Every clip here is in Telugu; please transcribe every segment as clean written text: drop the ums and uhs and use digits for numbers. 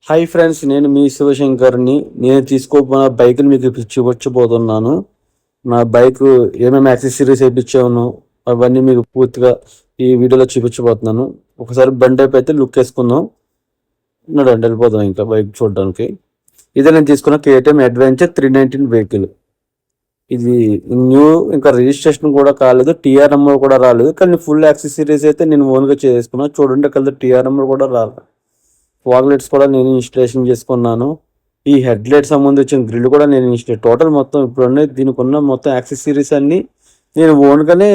హాయ్ ఫ్రెండ్స్, నేను మీ శివశంకర్ని. నేను తీసుకోబోతున్న బైక్ని మీకు చూపించబోతున్నాను. నా బైక్ ఏమేమి యాక్సెసరీస్ వేయించాను అవన్నీ మీకు పూర్తిగా ఈ వీడియోలో చూపించబోతున్నాను. ఒకసారి బండి అయితే లుక్ వేసుకుందాం. నడండి వెళ్ళిపోదాం ఇంకా బైక్ చూడడానికి. ఇదే నేను తీసుకున్న కేటీఎం అడ్వెంచర్ 319 వెహికల్. ఇది న్యూ, ఇంకా రిజిస్ట్రేషన్ కూడా కాలేదు, టీఆర్ నెంబర్ కూడా రాలేదు. కానీ ఫుల్ యాక్సెసరీస్ అయితే నేను ఓన్గా చేసుకున్నాను. చూడండి, అక్కడ టీఆర్ నెంబర్ కూడా రాలేదు. ఫాగ్ లైట్స్ కూడా నేను ఇన్స్టలేషన్ చేసుకున్నాను. ఈ హెడ్ లైట్ సంబంధించిన గ్రిల్ కూడా నేను టోటల్ మొత్తం ఇప్పుడున్న దీనికి ఉన్న మొత్తం యాక్సెసరీస్ అన్ని నేను ఓన్గానే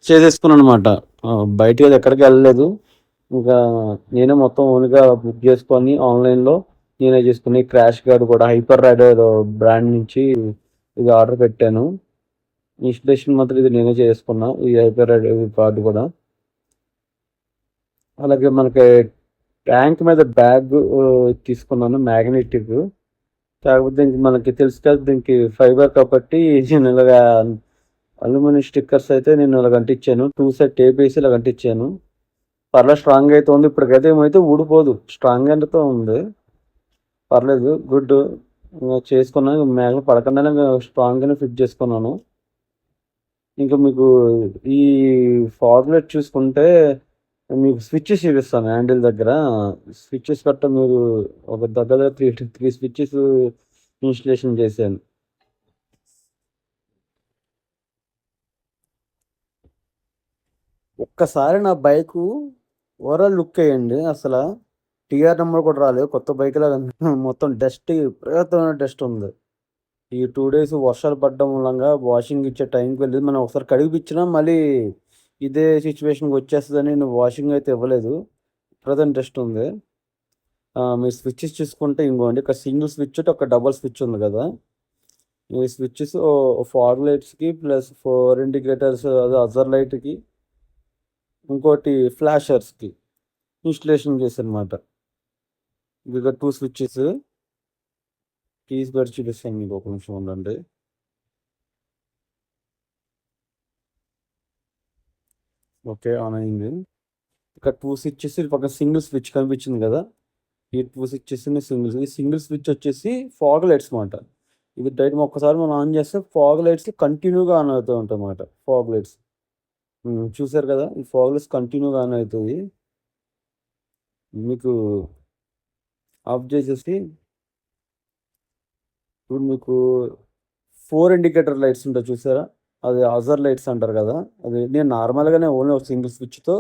చేసేసుకున్నాను అనమాట. బయటకి అది ఎక్కడికి వెళ్ళలేదు. ఇంకా నేనే మొత్తం ఓన్గా బుక్ చేసుకొని ఆన్లైన్లో నేనే చేసుకుని క్రాష్ గార్డ్ కూడా హైపర్ రైడర్ బ్రాండ్ నుంచి ఇది ఆర్డర్ పెట్టాను. ఇన్స్టలేషన్ మాత్రం ఇది నేనే చేసుకున్నా, ఈ హైపర్ రైడర్ కార్డు కూడా. అలాగే మనకి ట్యాంక్ మీద బ్యాగ్ తీసుకున్నాను, మ్యాగ్నెటిక్. కాకపోతే దీనికి మనకి తెలుసు కదా, దీనికి ఫైబర్ కాబట్టి నేను ఇలాగా అల్యూమినియం స్టిక్కర్స్ అయితే నేను ఇలా అంటించాను. 2 సైడ్ టేప్ వేసి ఇలా అంటించాను. పర్లేదు, స్ట్రాంగ్ అయితే ఉంది. ఇప్పటికైతే ఏమైతే ఊడిపోదు, స్ట్రాంగ్ అయితే ఉంది. పర్లేదు, గుడ్. చేసుకున్నాను, మేఘలు పడకుండానే స్ట్రాంగ్గానే ఫిట్ చేసుకున్నాను. ఇంకా మీకు ఈ ఫార్ములేట్ చూసుకుంటే మీకు స్విచ్చెస్ చూపిస్తాను. హ్యాండిల్ దగ్గర స్విచ్చెస్ గట్ట మీరు ఒక దగ్గర త్రీ త్రీ స్విచ్చెస్ ఇన్స్టలేషన్ చేశాను. ఒక్కసారి నా బైకు ఓవరాల్ లుక్ వేయండి. అసలు టీఆర్ నెంబర్ కూడా రాలేదు, కొత్త బైక్ లాగా మొత్తం డస్ట్, విపరీతమైన డస్ట్ ఉంది. ఈ 2 days వర్షాలు పడడం మూలంగా వాషింగ్ ఇచ్చే టైంకి వెళ్ళి మనం ఒకసారి కడిగిపించినా మళ్ళీ ఇదే సిచ్యువేషన్కి వచ్చేస్తుందని నేను వాషింగ్ అయితే ఇవ్వలేదు. ప్రజెంట్ డస్ట్ ఉంది. మీరు స్విచ్చెస్ చూసుకుంటే ఇంకోండి, ఇక్కడ సింగిల్ స్విచ్ ఒక డబుల్ స్విచ్ ఉంది కదా. ఈ స్విచ్చెస్ ఫాగ్ లైట్స్కి ప్లస్ 4 ఇండికేటర్స్, అదే అజర్ లైట్కి, ఇంకోటి ఫ్లాషర్స్కి ఇన్స్టలేషన్ చేశానమాట. ఇక 2 స్విచ్చెస్. కీస్ పెట్టి చూపిస్తాను మీకు, ఒక నిమిషం ఉండండి. ఓకే, ఆన్ అయింది. ఇక్కడ 2 స్విచ్చెస్, పక్కన సింగిల్ స్విచ్ కనిపించింది కదా. ఈ 2 స్విచ్చెస్ ఈ సింగిల్ స్విచ్ వచ్చేసి ఫాగ్ లైట్స్ అనమాట. ఇది డైరెక్ట్ ఒక్కసారి మనం ఆన్ చేస్తే ఫాగ్ లైట్స్ కంటిన్యూగా ఆన్ అవుతూ ఉంటాయి అన్నమాట. ఫాగ్ లైట్స్ చూసారు కదా, ఈ ఫాగ్ లైట్స్ కంటిన్యూగా ఆన్ అవుతుంది. మీకు ఆఫ్ చేసేసి ఇప్పుడు మీకు 4 ఇండికేటర్ లైట్స్ ఉంటాయి చూసారా, అది అజర్ లైట్స్ అంటారు కదా. అది నేను నార్మల్గానే ఓన్లీ ఒక సింగిల్ స్విచ్తో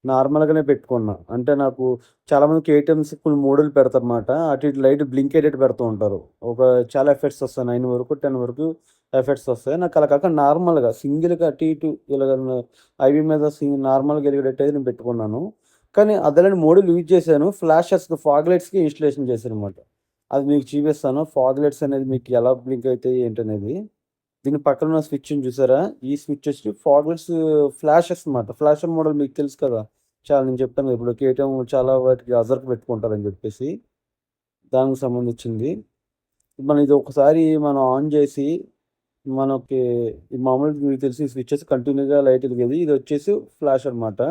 నార్మల్గానే పెట్టుకున్నా. అంటే నాకు చాలామంది కేటీఎంస్ కొన్ని మోడల్ పెడతారన్నమాట. అటు ఇటు లైట్ బ్లింక్ అయ్యేటట్టు పెడుతూ ఉంటారు. ఒక చాలా ఎఫెక్ట్స్ వస్తాయి, 9 వరకు 10 వరకు ఎఫెక్ట్స్ వస్తాయి. నాకు అలా కాక నార్మల్గా సింగిల్గా అటు ఇటు ఇలా ఐవి మీద నార్మల్గా వెలిగేటట్టు అయితే నేను పెట్టుకున్నాను. కానీ అదలని మోడల్ యూజ్ చేశాను. ఫ్లాషెస్ ఫాగ్ లైట్స్కి ఇన్స్టలేషన్ చేశాను అనమాట. అది మీకు చూపిస్తాను. ఫాగ్ లైట్స్ అనేది మీకు ఎలా బ్లింక్ అవుతాయి ఏంటనేది. దీని పక్కన ఉన్న స్విచ్‌ని చూసారా? ఈ స్విచ్ వచ్చి ఫాగ్ లైట్స్ ఫ్లాషెస్ అనమాట. ఫ్లాషర్ మోడల్ మీకు తెలుసు కదా. చాలా నేను చెప్పాను కదా, ఇప్పుడు కేటీఎం చాలా వాటికి అజర్‌కి పెట్టుకుంటారని చెప్పేసి. దానికి సంబంధించింది. మనం ఇది ఒకసారి మనం ఆన్ చేసి మనకి ఈ మామూలుగా మీకు తెలిసి స్విచెస్ కంటిన్యూగా లైట్ ఎలిగేది. ఇది వచ్చేసి ఫ్లాష్ అనమాట.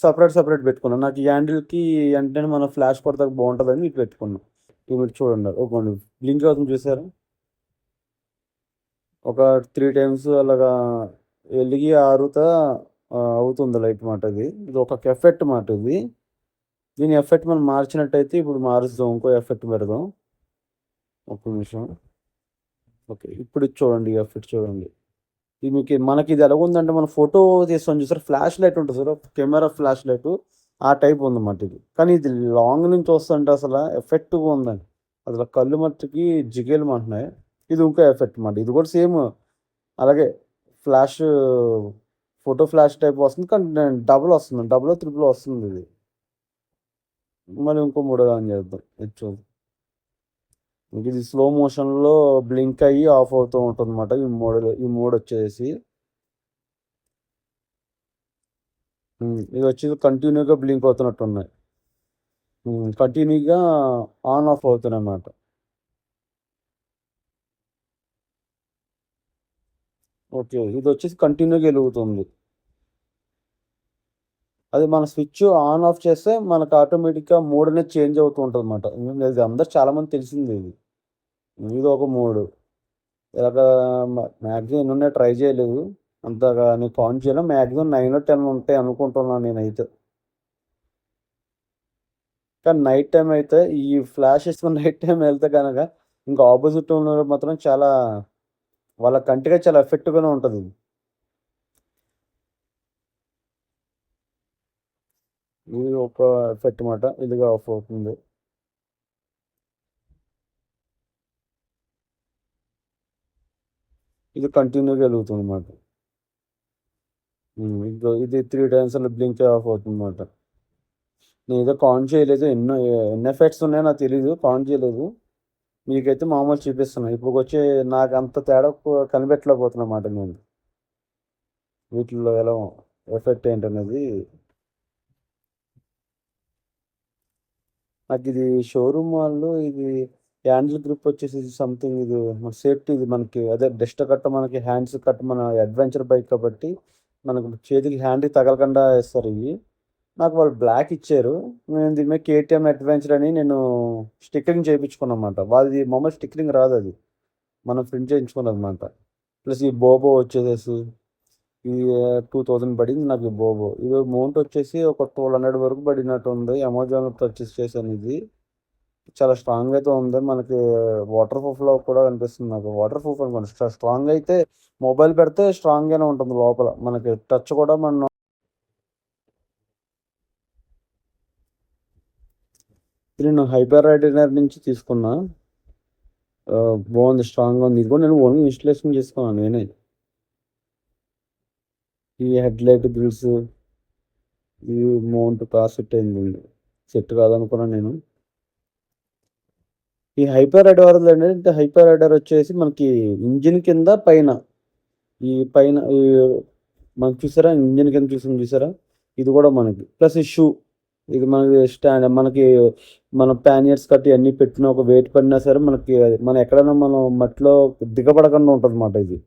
సెపరేట్ పెట్టుకున్నాను. నాకు ఈ హ్యాండిల్‌కి వెంటనే మనం ఫ్లాష్ కొడితే బాగుంటుందని ఇటు పెట్టుకున్నాను. ఇవి మీరు చూడండి, ఓకేండి. బ్లింక్ అవుతుంది చూసారా? ఒక 3 టైమ్స్ అలాగా ఎలిగి ఆరుతా అవుతుంది లైట్ మాట ఇది. ఇది ఒక ఎఫెక్ట్ మాట ఇది. దీని ఎఫెక్ట్ మనం మార్చినట్టయితే ఇప్పుడు మారుస్తాం. ఇంకో ఎఫెక్ట్ పెడదాం. ఒక్క నిమిషం. ఓకే, ఇప్పుడు ఇది చూడండి, ఈ ఎఫెక్ట్ చూడండి. ఇది మీకు మనకి ఇది ఎలాగుందంటే మనం ఫోటో తీస్తాం చూసారా, ఫ్లాష్ లైట్ ఉంటుంది చూసారా, కెమెరా ఫ్లాష్ లైట్ ఆ టైప్ ఉందన్నమాట ఇది. కానీ ఇది లాంగ్ నుంచి వస్తుంటే అసలు ఎఫెక్ట్‌గా ఉందండి. అసలు కళ్ళు మట్టుకి జిగేలమంటున్నాయి. ఇది ఇంకో ఎఫెక్ట్ మాట. ఇది కూడా సేమ్ అలాగే ఫ్లాష్, ఫోటో ఫ్లాష్ టైప్ వస్తుంది. కానీ డబుల్ వస్తుంది. డబులో, త్రిబులో వస్తుంది ఇది. మళ్ళీ ఇంకో మోడల్ ఆన్ చేద్దాం. ఇది చూద్దాం. ఇది స్లో మోషన్‌లో బ్లింక్ అయ్యి ఆఫ్ అవుతూ ఉంటుందన్నమాట. ఈ మోడ్ వచ్చేసి ఇది వచ్చేసి కంటిన్యూగా బ్లింక్ అవుతున్నట్టున్నాయి. కంటిన్యూగా ఆన్ ఆఫ్ అవుతున్నాయన్నమాట. ఓకే, ఇది వచ్చేసి కంటిన్యూగా వెలుగుతుంది. అది మన స్విచ్ ఆన్ ఆఫ్ చేస్తే మనకు ఆటోమేటిక్‌గా మోడ్ అనేది చేంజ్ అవుతూ ఉంటదన్నమాట. ఇది అందరికి చాలామందికి తెలిసిందే ఇది. ఇదొక మోడ్. ఇలాగా మాక్సిమం ఎన్నున్నాయో ట్రై చేయలేదు. అంతగా నేను కౌంట్ చేయలే. మాక్సిమం 9, 10 ఉంటాయి అనుకుంటున్నాను నేనైతే. కానీ నైట్ టైమ్ అయితే ఈ ఫ్లాష్ ఏసుకొని నైట్ టైమ్ ఎళ్తే గనక ఇంకా ఆపోజిట్ ఉన్నోళ్ళకి మాత్రం చాలా వాళ్ళ కంటికి చాలా ఎఫెక్టివ్‌గానే ఉంటది. ఇది ఒక ఎఫెక్ట్ మాట. ఇదిగా ఆఫ్ అవుతుంది. ఇది కంటిన్యూ‌గా ఎలుగుతుందన్నమాట. ఇదిగో ఇది 3 టైమ్స్ అలా బ్లింక్ ఆఫ్ అవుతుందన్నమాట. నేనేదో కౌంట్ చేయలేదు. ఎన్ని ఎఫెక్ట్స్ ఉన్నాయో నాకు తెలీదు. కౌంట్ చేయలేదు. మీకైతే మామూలు చూపిస్తున్నా. ఇప్పుడుకొచ్చే నాకంత తేడా కనిపెట్టలేకపోతున్నమాట నేను. వీటిల్లో ఎలా ఎఫెక్ట్ ఏంటనేది. నాకిది షోరూమ్ వాళ్ళు ఇది హ్యాండిల్ గ్రిప్ వచ్చేసి సంథింగ్ ఇది మన సేఫ్టీ ఇది మనకి అదే డస్ట్ కట్ట మనకి హ్యాండ్స్ కట్ట మన అడ్వెంచర్ బైక్ కాబట్టి మనకు చేతికి హ్యాండ్‌కి తగలకుండా ఇస్తారు ఇవి. నాకు వాళ్ళు బ్లాక్ ఇచ్చారు. నేను దీని మీద కేటీఎం అడ్వెంచర్ అని నేను స్టిక్కరింగ్ చేపించుకున్నానన్నమాట. వాళ్ళది మామూలు స్టిక్కరింగ్ రాదది. మనం ప్రింట్ చేయించుకున్నదన్నమాట. ప్లస్ ఈ బోబో వచ్చేసేసి ఇది 2000 పడింది నాకు ఈ బోబో. ఇది మౌంట్ వచ్చేసి ఒక 1200 వరకు పడినట్టుంది. అమెజాన్‌లో పర్చేస్ చేశాను ఇది. చాలా స్ట్రాంగ్ అయితే ఉంది. మనకి వాటర్ ప్రూఫ్‌లో కూడా కనిపిస్తుంది నాకు. వాటర్ ప్రూఫ్ అనుకోండి. స్ట్రాంగ్ అయితే మొబైల్ పెడితే స్ట్రాంగ్‌గానే ఉంటుంది లోపల. మనకి టచ్ కూడా మనం ఇది నేను హైపర్ రైడర్ నుంచి తీసుకున్నా. బాగుంది. స్ట్రాంగ్‌గా ఉంది. ఇది కూడా నేను ఓన్‌గా ఇన్‌స్టాలేషన్ చేసుకున్నాను నేనే. ఈ హెడ్‌లైట్ గ్రిల్స్ ఈ మౌంట్ సెట్ అయింది. సెట్ కాదనుకున్నాను నేను. ఈ హైపర్ రైడర్ ఏంటంటే హైపర్ రైడర్ వచ్చేసి మనకి ఇంజిన్ కింద పైన ఈ పైన ఈ మనకి చూసారా ఇంజిన్ కింద చూసారా ఇది కూడా మనకి ప్లస్ ఈ షూ ఇది మనకి స్టాండ్ మనకి మన ప్యానియర్స్ కట్టి అన్ని పెట్టిన ఒక వెయిట్ పడినా సరే మనకి మనం ఎక్కడైనా మనం మట్టిలో దిగబడకుండా ఉంటుంది అన్నమాట ఇది.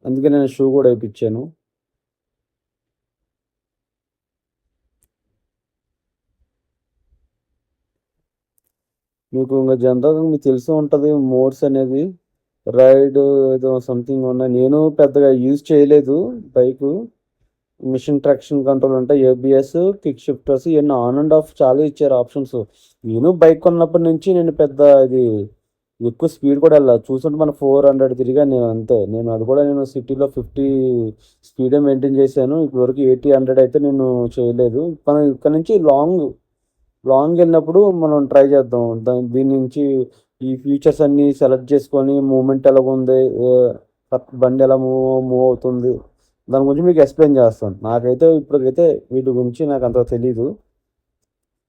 అందుకే నేను షూ కూడా వేయించాను. మీకు ఇంకా జనరల్‌గా మీకు తెలిసే ఉంటది మోడ్స్ అనేది. రైడ్ ఏదో సంథింగ్ ఉన్నాయి. నేను పెద్దగా యూజ్ చేయలేదు బైకు. మిషన్ ట్రాక్షన్ కంట్రోల్ ఉంటాయి. ఏబిఎస్, కిక్ షిఫ్టర్స్ ఇవన్నీ ఆన్ అండ్ ఆఫ్ చాలా ఇచ్చారు ఆప్షన్స్. నేను బైక్ కొన్నప్పటి నుంచి నేను పెద్ద ఇది ఎక్కువ స్పీడ్ కూడా వెళ్ళా. చూస్తుంటే మన 400 తిరిగాను నేను అంతే. నేను అది కూడా నేను సిటీలో 50 స్పీడే మెయింటైన్ చేశాను. ఇప్పటివరకు 80, 100 అయితే నేను చేయలేదు. మనం ఇక్కడ నుంచి లాంగ్ వెళ్ళినప్పుడు మనం ట్రై చేద్దాం. దీని నుంచి ఈ ఫీచర్స్ అన్నీ సెలెక్ట్ చేసుకొని మూవ్‌మెంట్ ఎలాగుంది, బండి ఎలా మూవ్ అవుతుంది, దాని గురించి మీకు ఎక్స్‌ప్లెయిన్ చేస్తాను. నాకైతే ఇప్పటికైతే వీటి గురించి నాకు అంతగా తెలీదు.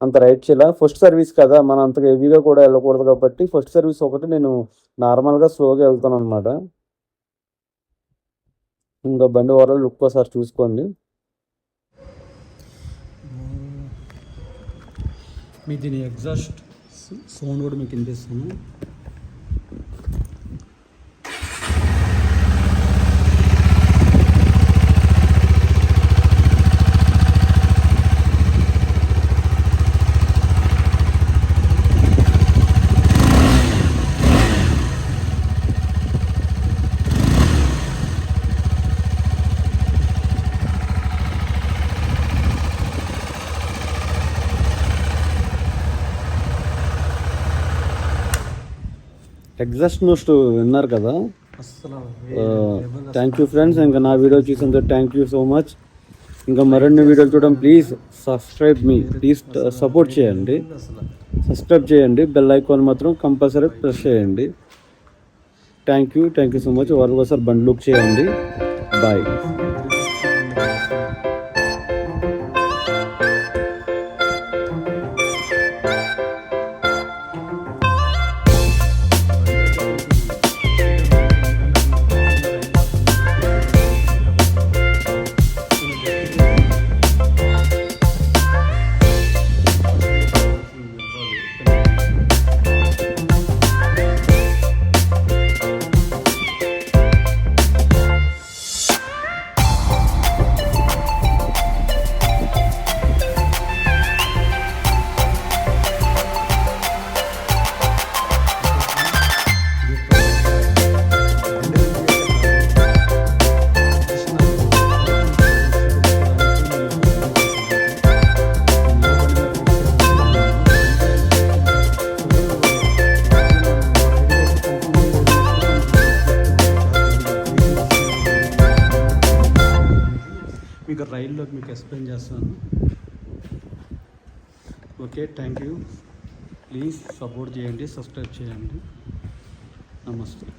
అంత రైడ్ చేయలా. ఫస్ట్ సర్వీస్ కదా! మనం అంతగా హెవీగా కూడా వెళ్ళకూడదు కాబట్టి ఫస్ట్ సర్వీస్ ఒకటి నేను నార్మల్‌గా స్లోగా వెళ్తాననమాట. ఇంకా బండి ఓవరాల్ లుక్ ఒకసారి చూసుకోండి. మీ దీని ఎగ్జాస్ట్ సౌండ్ కూడా మీకు వినిపిస్తాను. ఎగ్జాస్ట్ నోస్ట్ విన్నారు కదా. Thank you friends. ఇంకా నా వీడియో చూసినందుకు థ్యాంక్ యూ సో మచ్. ఇంకా మరిన్ని వీడియోలు చూడడం please subscribe me please support చేయండి. సబ్స్క్రైబ్ చేయండి. బెల్ ఐకాన్ మాత్రం కంపల్సరీ ప్రెస్ చేయండి. Thank you so much. ఒకసారి బండి లుక్ చేయండి. బాయ్. ఇంకా రైల్లోకి మీకు ఎక్స్ప్లెయిన్ చేస్తాను. Okay, thank you. Please support చేయండి, సబ్స్క్రైబ్ చేయండి. నమస్తే.